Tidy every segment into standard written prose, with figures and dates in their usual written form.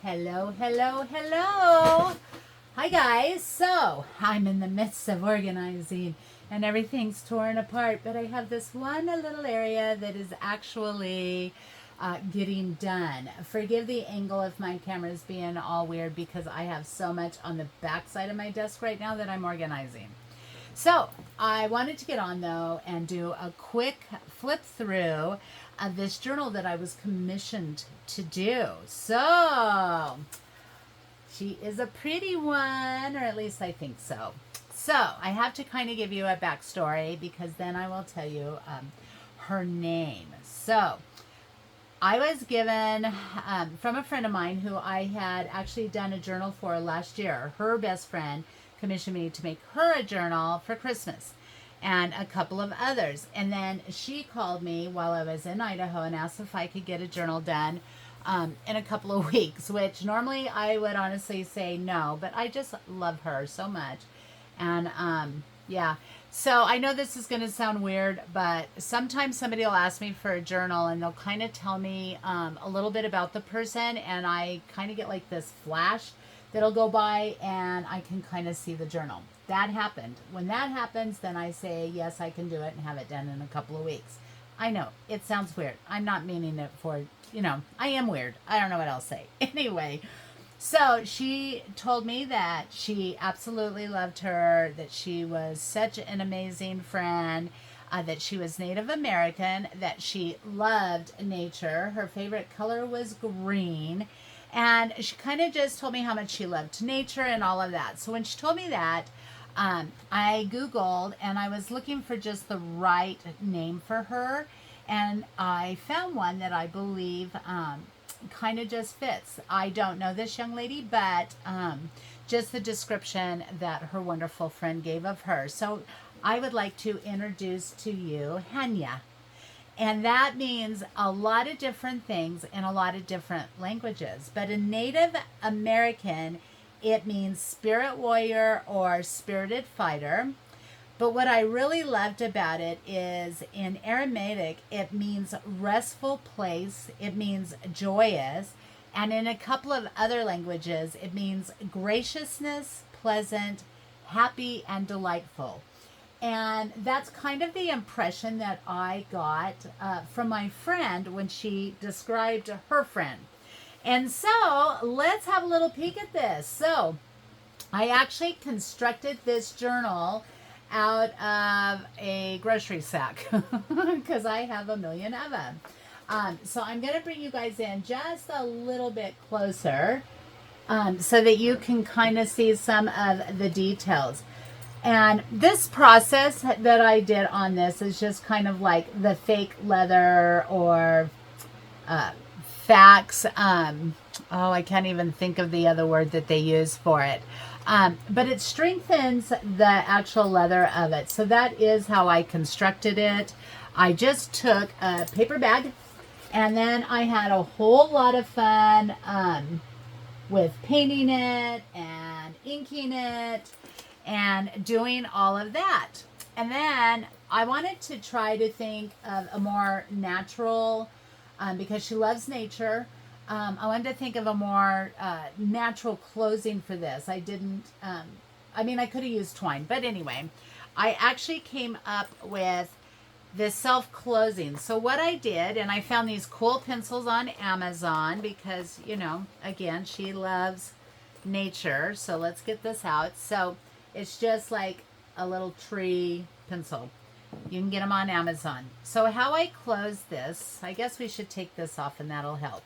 Hello, hello, hello. Hi guys. So I'm in the midst of organizing and everything's torn apart, but I have this one little area that is actually getting done. Forgive the angle of my camera's being all weird because I have so much on the back side of my desk right now that I'm organizing. So I wanted to get on though and do a quick flip through of this journal that I was commissioned to do. So she is a pretty one, or at least I think so. So I have to kind of give you a backstory because then I will tell you her name. So I was given from a friend of mine who I had actually done a journal for last year. Her best friend commissioned me to make her a journal for Christmas and a couple of others. And then she called me while I was in Idaho and asked if I could get a journal done in a couple of weeks, which normally I would honestly say no, but I just love her so much. And yeah, so I know this is going to sound weird, but sometimes somebody will ask me for a journal and they'll kind of tell me a little bit about the person, and I kind of get like this flash that'll go by and I can kind of see the journal. That happened. When that happens, then I say, yes, I can do it and have it done in a couple of weeks. I know, it sounds weird. I'm not meaning it for, I am weird. I don't know what else to say. Anyway, so she told me that she absolutely loved her, that she was such an amazing friend, that she was Native American, that she loved nature. Her favorite color was green. And she kind of just told me how much she loved nature and all of that. So when she told me that, I Googled and I was looking for just the right name for her. And I found one that I believe kind of just fits. I don't know this young lady, but just the description that her wonderful friend gave of her. So I would like to introduce to you Hania. And that means a lot of different things in a lot of different languages. But in Native American, it means spirit warrior or spirited fighter. But what I really loved about it is in Aramaic, it means restful place. It means joyous. And in a couple of other languages, it means graciousness, pleasant, happy, and delightful. And that's kind of the impression that I got from my friend when she described her friend. And so let's have a little peek at this. So I actually constructed this journal out of a grocery sack because I have a million of them. So I'm going to bring you guys in just a little bit closer so that you can kind of see some of the details. And this process that I did on this is just kind of like the fake leather or fax. I can't even think of the other word that they use for it. But it strengthens the actual leather of it. So that is how I constructed it. I just took a paper bag and then I had a whole lot of fun with painting it and inking it and doing all of that. And then I wanted to try to think of a more natural, because she loves nature, I wanted to think of a more natural closing for this. I didn't, I could have used twine, but anyway, I actually came up with this self-closing. So what I did, and I found these cool pencils on Amazon because, again, she loves nature. So let's get this out. So it's just like a little tree pencil. You can get them on Amazon. So how I close this, I guess we should take this off and that'll help.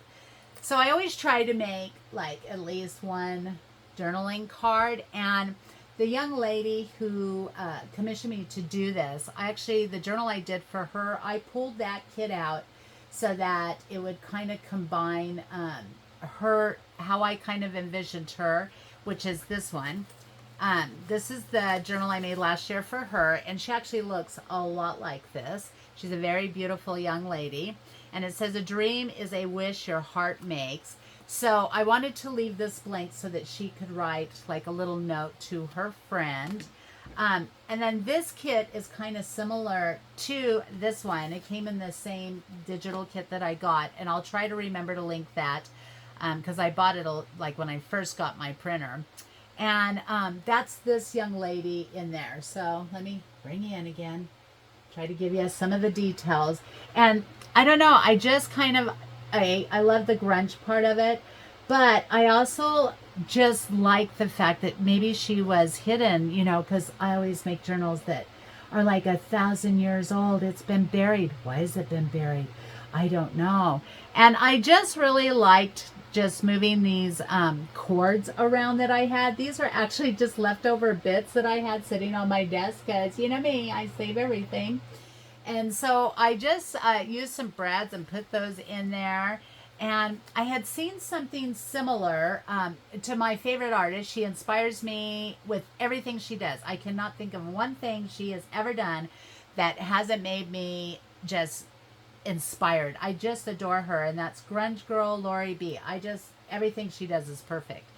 So I always try to make like at least one journaling card. And the young lady who commissioned me to do this, the journal I did for her, I pulled that kit out so that it would kind of combine how I kind of envisioned her, which is this one. This is the journal I made last year for her, and she actually looks a lot like this. She's a very beautiful young lady, and it says, "A dream is a wish your heart makes." So I wanted to leave this blank so that she could write like a little note to her friend. And then this kit is kind of similar to this one. It came in the same digital kit that I got, and I'll try to remember to link that because I bought it like when I first got my printer. And that's this young lady in there. So let me bring you in again. Try to give you some of the details. And I don't know, I just kind of, I love the grunge part of it. But I also just like the fact that maybe she was hidden, you know, because I always make journals that are like 1,000 years old. It's been buried. Why has it been buried? I don't know. And I just really liked just moving these cords around that I had. These are actually just leftover bits that I had sitting on my desk because, you know me, I save everything. And so I just used some brads and put those in there. And I had seen something similar to my favorite artist. She inspires me with everything she does. I cannot think of one thing she has ever done that hasn't made me just inspired. I just adore her, and that's Grunge Girl Lori B. Everything she does is perfect.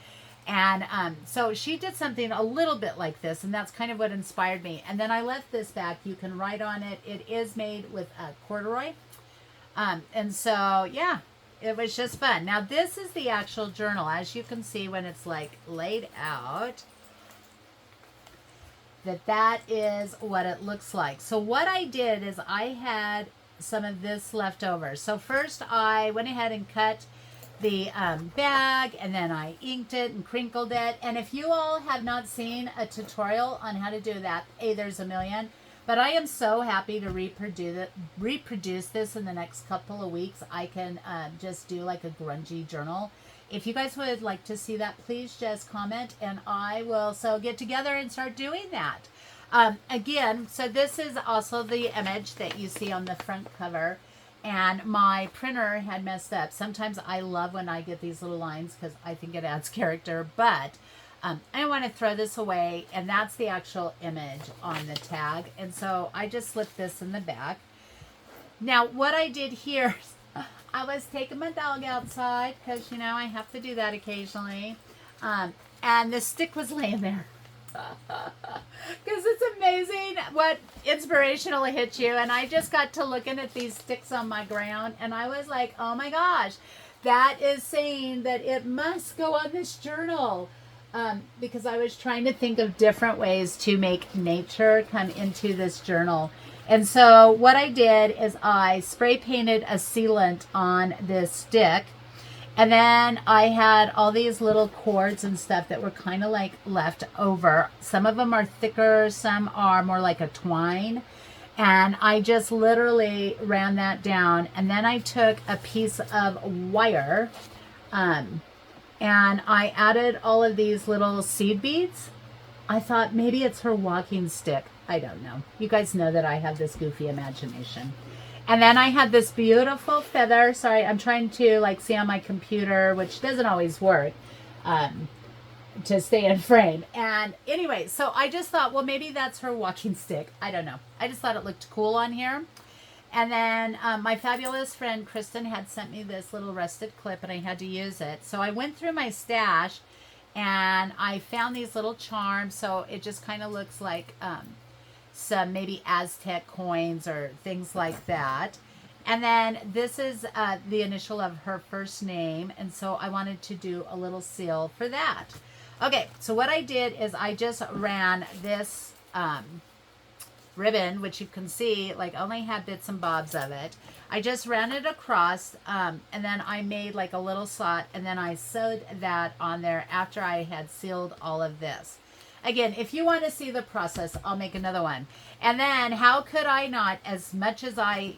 And so she did something a little bit like this, and that's kind of what inspired me. And then I left this back. You can write on it. It is made with corduroy. And so, yeah, it was just fun. Now, this is the actual journal. As you can see when it's like laid out, that is what it looks like. So what I did is I had some of this left over. So first I went ahead and cut the bag, and then I inked it and crinkled it. And if you all have not seen a tutorial on how to do that, there's a million. But I am so happy to reproduce this in the next couple of weeks. I can just do like a grungy journal. If you guys would like to see that, please just comment, and I will get together and start doing that. Again, so this is also the image that you see on the front cover, and my printer had messed up. Sometimes I love when I get these little lines because I think it adds character, but I want to throw this away, and that's the actual image on the tag. And so I just slipped this in the back. Now, what I did here, I was taking my dog outside because, you know, I have to do that occasionally. And the stick was laying there. Because it's amazing what inspiration will hit you. And I just got to looking at these sticks on my ground, and I was like, oh my gosh, that is saying that it must go on this journal. Because I was trying to think of different ways to make nature come into this journal. And so what I did is I spray painted a sealant on this stick. And then I had all these little cords and stuff that were kind of like left over. Some of them are thicker, some are more like a twine. And I just literally ran that down. And then I took a piece of wire, and I added all of these little seed beads. I thought maybe it's her walking stick. I don't know. You guys know that I have this goofy imagination. And then I had this beautiful feather. Sorry, I'm trying to like see on my computer, which doesn't always work, to stay in frame. And anyway, so I just thought, well, maybe that's her walking stick. I don't know. I just thought it looked cool on here. And then my fabulous friend Kristen had sent me this little rusted clip, and I had to use it. So I went through my stash, and I found these little charms. So it just kind of looks like some maybe Aztec coins or things like that. And then this is the initial of her first name. And so I wanted to do a little seal for that. Okay, so what I did is I just ran this ribbon, which you can see like only had bits and bobs of it. I just ran it across, and then I made like a little slot, and then I sewed that on there after I had sealed all of this. Again, if you want to see the process, I'll make another one. And then how could I not, as much as I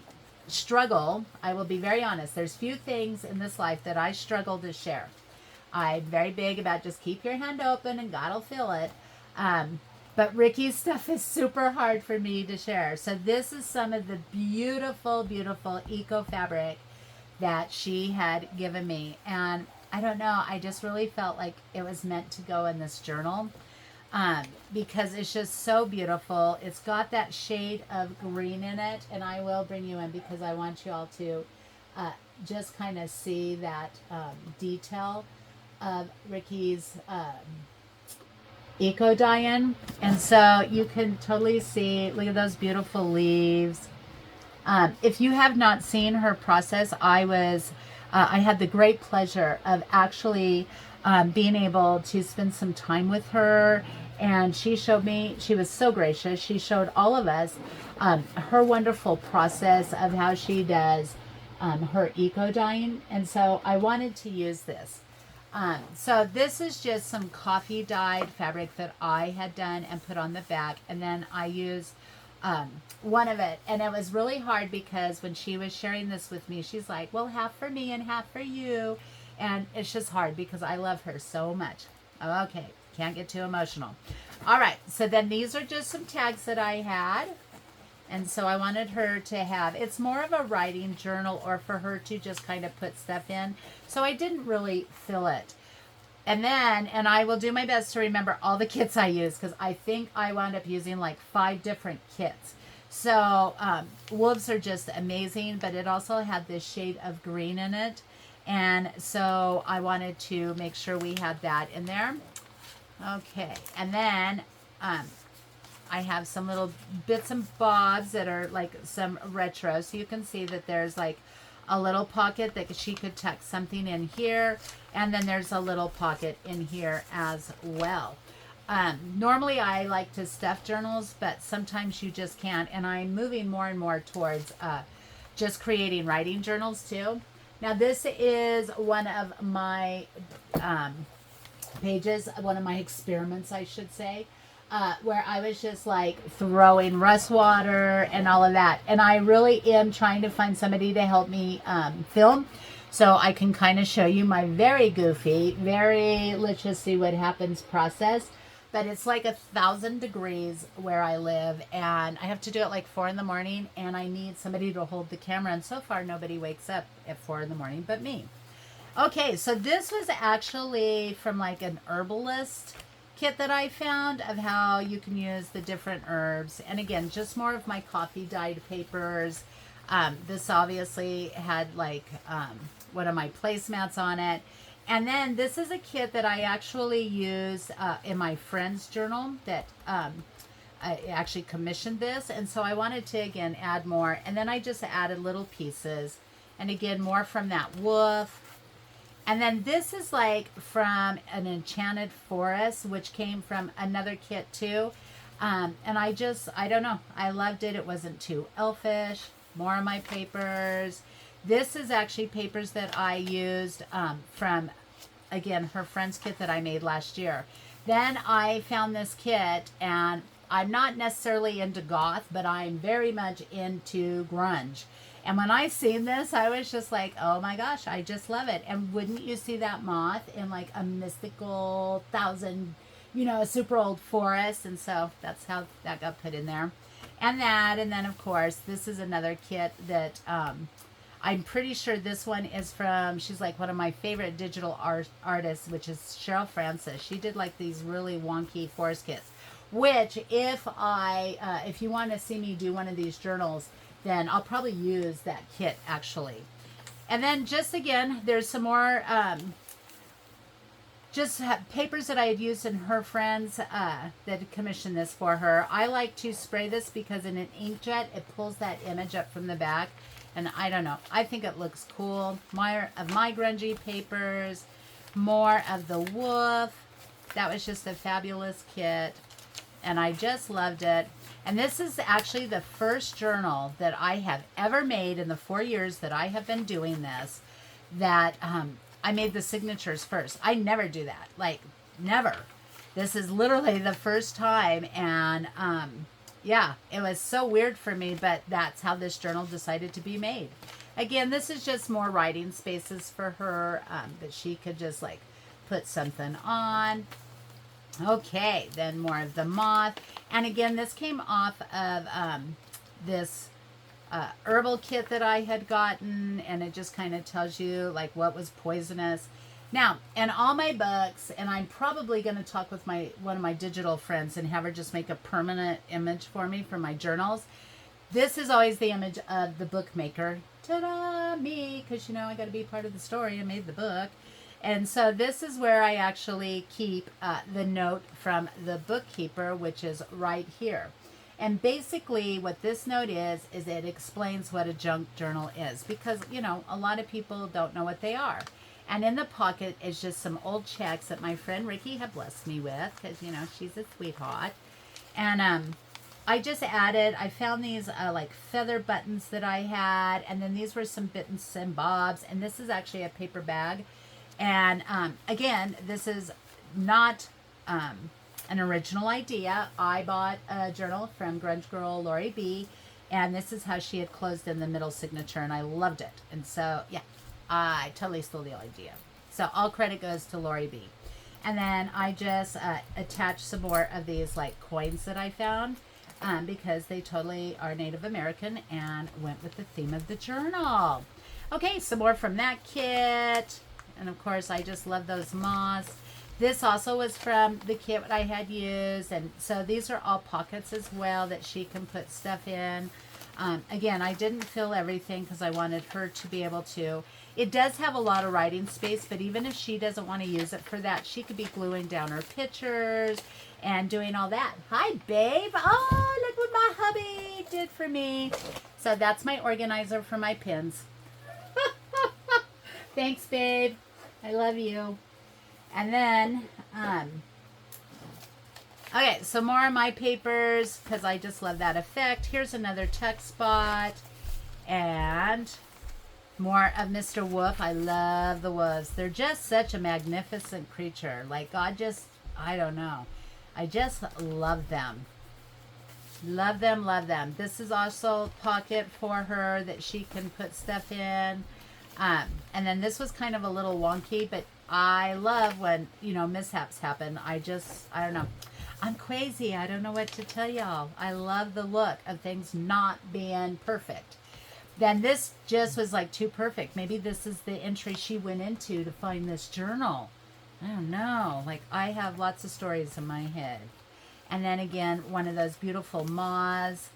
struggle, I will be very honest, there's few things in this life that I struggle to share. I'm very big about just keep your hand open and God will fill it. But Ricky's stuff is super hard for me to share. So this is some of the beautiful, beautiful eco fabric that she had given me. And I don't know, I just really felt like it was meant to go in this journal. Because it's just so beautiful. It's got that shade of green in it, and I will bring you in because I want you all to just kind of see that detail of Ricky's eco dye-in. And so you can totally see, look at those beautiful leaves. If you have not seen her process, I I had the great pleasure of actually being able to spend some time with her. And she showed me, she was so gracious. She showed all of us her wonderful process of how she does her eco dyeing. And so I wanted to use this. So this is just some coffee dyed fabric that I had done and put on the back. And then I used one of it. And it was really hard because when she was sharing this with me, she's like, well, half for me and half for you. And it's just hard because I love her so much. Okay, can't get too emotional. All right, so then these are just some tags that I had. And so I wanted her to have, it's more of a writing journal or for her to just kind of put stuff in. So I didn't really fill it. And then, and I will do my best to remember all the kits I use because I think I wound up using like 5 different kits. So wolves are just amazing, but it also had this shade of green in it. And so I wanted to make sure we had that in there. Okay, and then I have some little bits and bobs that are like some retro. So you can see that there's like a little pocket that she could tuck something in here. And then there's a little pocket in here as well. Normally I like to stuff journals, but sometimes you just can't. And I'm moving more and more towards just creating writing journals too. Now this is one of my pages, one of my experiments, I should say, where I was just like throwing rust water and all of that. And I really am trying to find somebody to help me film so I can kind of show you my very goofy, very let's just see what happens process. But it's like 1,000 degrees where I live, and I have to do it like 4 in the morning, and I need somebody to hold the camera. And so far, nobody wakes up at 4 in the morning but me. Okay, so this was actually from like an herbalist kit that I found of how you can use the different herbs. And again, just more of my coffee dyed papers. This obviously had like one of my placemats on it. And then this is a kit that I actually used in my friend's journal that I actually commissioned this. And so I wanted to, again, add more. And then I just added little pieces. And again, more from that woof. And then this is like from an enchanted forest, which came from another kit too. And I don't know. I loved it. It wasn't too elfish. More of my papers. This is actually papers that I used from, again, her friend's kit that I made last year. Then I found this kit, and I'm not necessarily into goth, but I'm very much into grunge. And when I seen this, I was just like, oh my gosh, I just love it. And wouldn't you see that moth in like a mystical 1,000, a super old forest? And so that's how that got put in there. And then of course, this is another kit that I'm pretty sure this one is from, she's like one of my favorite digital artists, which is Cheryl Francis. She did like these really wonky forest kits, which if you want to see me do one of these journals, then I'll probably use that kit actually. And then just again, there's some more papers that I had used in her friends that commissioned this for her. I like to spray this because in an inkjet, it pulls that image up from the back. And I don't know. I think it looks cool. More of my grungy papers. More of the woof. That was just a fabulous kit. And I just loved it. And this is actually the first journal that I have ever made in the 4 years that I have been doing this. That I made the signatures first. I never do that. Like, never. This is literally the first time. And yeah, it was so weird for me, but that's how this journal decided to be made. Again, this is just more writing spaces for her, that she could just like put something on. Okay, then more of the moth. And again, this came off of this herbal kit that I had gotten, and it just kind of tells you like what was poisonous. Now, in all my books, and I'm probably going to talk with one of my digital friends and have her just make a permanent image for me for my journals. This is always the image of the bookmaker. Ta-da, me, because I got to be part of the story. I made the book. And so this is where I actually keep the note from the bookkeeper, which is right here. And basically what this note is it explains what a junk journal is, because, you know, a lot of people don't know what they are. And in the pocket is just some old checks that my friend Ricky had blessed me with, because, you know, she's a sweetheart. And I just added, I found these like feather buttons that I had, and then these were some bits and bobs, and this is actually a paper bag. And again, this is not an original idea. I bought a journal from Grunge Girl Lori B, and this is how she had closed in the middle signature, and I loved it. And so, yeah, I totally stole the idea. So all credit goes to Lori B. And then I just attached some more of these like coins that I found, because they totally are Native American and went with the theme of the journal. Okay, some more from that kit. And of course, I just love those moths. This also was from the kit that I had used. And so these are all pockets as well that she can put stuff in. Again, I didn't fill everything because I wanted her to be able to. It does have a lot of writing space, but even if she doesn't want to use it for that, she could be gluing down her pictures and doing all that. Hi, babe. Oh, look what my hubby did for me. So that's my organizer for my pins. Thanks, babe. I love you. And then, okay, so more of my papers, because I just love that effect. Here's another tuck spot. And more of Mr. Wolf. I love the wolves. They're just such a magnificent creature. Like, God just, I don't know. I just love them. Love them, love them. This is also a pocket for her that she can put stuff in. And then this was kind of a little wonky, but I love when, you know, mishaps happen. I don't know. I'm crazy. I don't know what to tell y'all. I love the look of things not being perfect. Then this just was like too perfect. Maybe this is the entry she went into to find this journal. I don't know. Like, I have lots of stories in my head. And then again, one of those beautiful moths.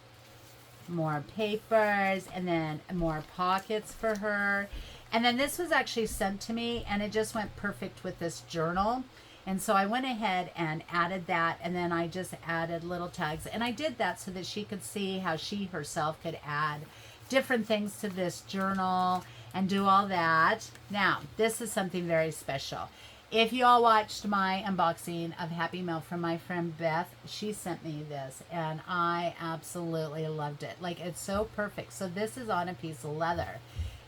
More papers, and then more pockets for her. And then this was actually sent to me, and it just went perfect with this journal. And so I went ahead and added that, and then I just added little tags. And I did that so that she could see how she herself could add different things to this journal and do all that. Now, this is something very special. If you all watched my unboxing of Happy Mail from my friend Beth, she sent me this, and I absolutely loved it. Like, it's so perfect. So this is on a piece of leather,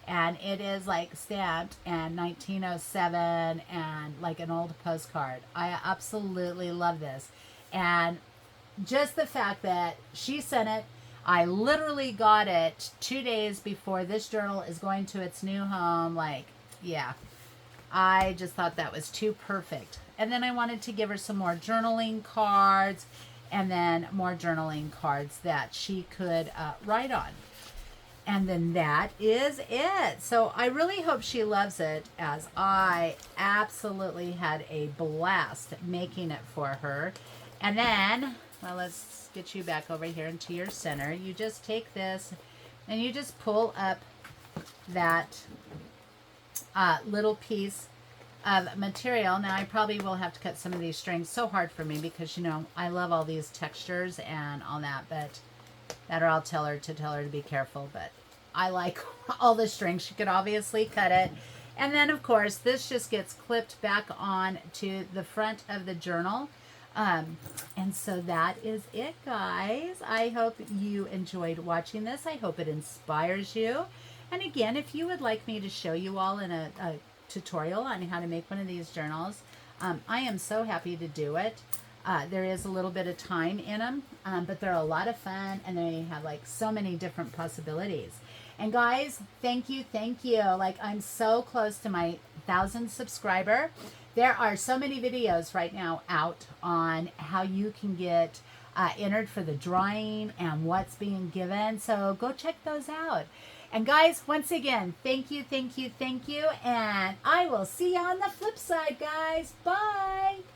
and it is like stamped and 1907 and like an old postcard. I absolutely love this. And just the fact that she sent it, I literally got it 2 days before this journal is going to its new home. Like, yeah. I just thought that was too perfect. And then I wanted to give her some more journaling cards, and then more journaling cards that she could write on. And then that is it. So I really hope she loves it, as I absolutely had a blast making it for her. And then, well, let's get you back over here into your center. You just take this and you just pull up that little piece of material. Now I probably will have to cut some of these strings. So hard for me because, you know, I love all these textures and all that, but that, or I'll tell her to be careful. But I like all the strings. She could obviously cut it. And then of course this just gets clipped back on to the front of the journal. And so that is it, guys. I hope you enjoyed watching this. I hope it inspires you. And again, if you would like me to show you all in a tutorial on how to make one of these journals, I am so happy to do it. There is a little bit of time in them, but they're a lot of fun, and they have like so many different possibilities. And guys, thank you, thank you. Like, I'm so close to my 1,000 subscriber. There are so many videos right now out on how you can get entered for the drawing and what's being given. So go check those out. And guys, once again, thank you, thank you, thank you. And I will see you on the flip side, guys. Bye.